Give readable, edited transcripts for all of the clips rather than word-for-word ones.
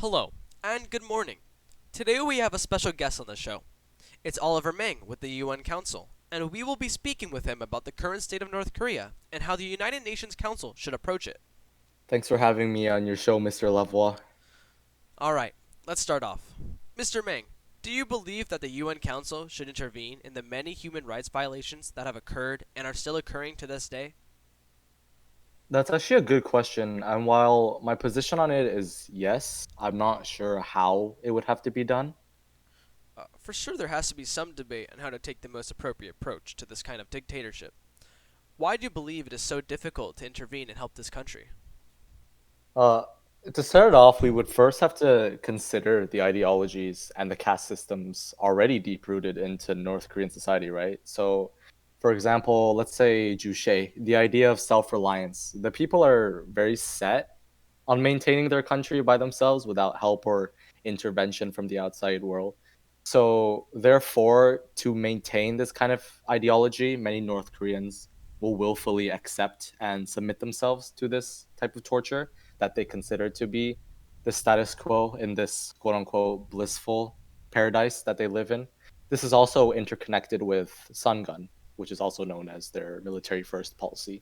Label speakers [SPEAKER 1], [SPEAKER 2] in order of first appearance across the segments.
[SPEAKER 1] Hello, and good morning. Today we have a special guest on the show. It's Oliver Meng with the UN Council, and we will be speaking with him about the current state of North Korea and how the United Nations Council should approach it.
[SPEAKER 2] Thanks for having me on your show, Mr. Lavoie.
[SPEAKER 1] Alright, let's start off. Mr. Meng, do you believe that the UN Council should intervene in the many human rights violations that have occurred and are still occurring to this day?
[SPEAKER 2] That's actually a good question. And while my position on it is yes, I'm not sure how it would have to be done.
[SPEAKER 1] For sure, there has to be some debate on how to take the most appropriate approach to this kind of dictatorship. Why do you believe it is so difficult to intervene and help this country?
[SPEAKER 2] Uh, to start off, we would first have to consider the ideologies and the caste systems already deep rooted into North Korean society, right? So, for example, let's say Juche, the idea of self reliance. The people are very set on maintaining their country by themselves without help or intervention from the outside world. So, therefore, to maintain this kind of ideology, many North Koreans will willfully accept and submit themselves to this type of torture that they consider to be the status quo in this quote unquote blissful paradise that they live in. This is also interconnected with Sungun, which is also known as their military first policy.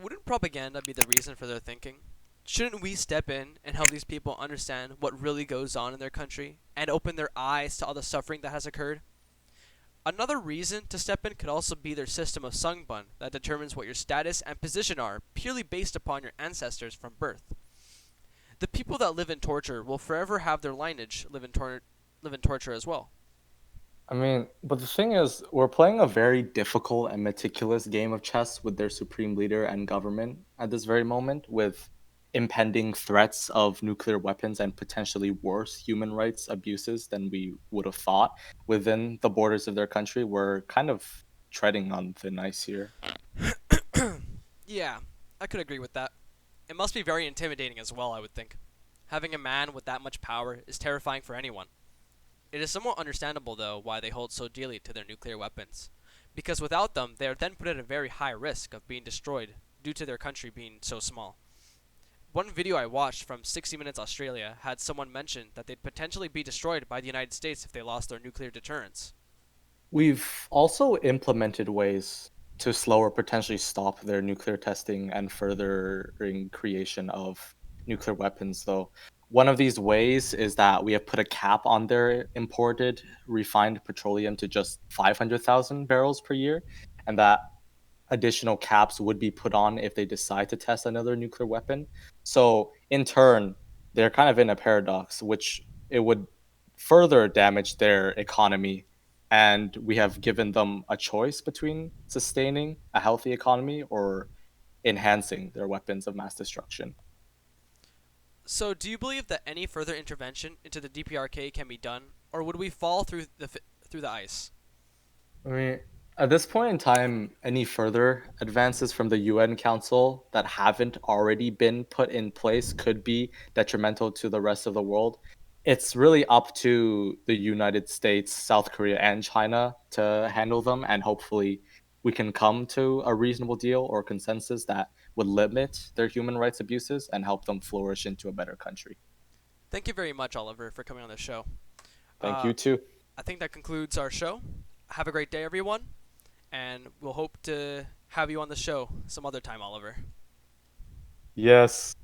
[SPEAKER 1] Wouldn't propaganda be the reason for their thinking? Shouldn't we step in and help these people understand what really goes on in their country and open their eyes to all the suffering that has occurred? Another reason to step in could also be their system of sungbun that determines what your status and position are purely based upon your ancestors from birth. The people that live in torture will forever have their lineage live in torture as well.
[SPEAKER 2] I mean, but the thing is, we're playing a very difficult and meticulous game of chess with their supreme leader and government at this very moment, with impending threats of nuclear weapons and potentially worse human rights abuses than we would have thought within the borders of their country. We're kind of treading on thin ice here.
[SPEAKER 1] Yeah, I could agree with that. It must be very intimidating as well, I would think. Having a man with that much power is terrifying for anyone. It is somewhat understandable, though, why they hold so dearly to their nuclear weapons, because without them, they are then put at a very high risk of being destroyed due to their country being so small. One video I watched from 60 Minutes Australia had someone mention that they'd potentially be destroyed by the United States if they lost their nuclear deterrence.
[SPEAKER 2] We've also implemented ways to slow or potentially stop their nuclear testing and furthering creation of nuclear weapons, though. One of these ways is that we have put a cap on their imported refined petroleum to just 500,000 barrels per year, and that additional caps would be put on if they decide to test another nuclear weapon. So, in turn, they're kind of in a paradox, which it would further damage their economy. And we have given them a choice between sustaining a healthy economy or enhancing their weapons of mass destruction.
[SPEAKER 1] So, do you believe that any further intervention into the DPRK can be done, or would we fall through the ice?
[SPEAKER 2] I mean, at this point in time, any further advances from the UN Council that haven't already been put in place could be detrimental to the rest of the world. It's really up to the United States, South Korea, and China to handle them, and hopefully we can come to a reasonable deal or consensus that would limit their human rights abuses and help them flourish into a better country.
[SPEAKER 1] Thank you very much, Oliver, for coming on the show.
[SPEAKER 2] Thank
[SPEAKER 1] Uh,
[SPEAKER 2] you too.
[SPEAKER 1] I think that concludes our show. Have a great day, everyone, and we'll hope to have you on the show some other time, Oliver.
[SPEAKER 2] Yes.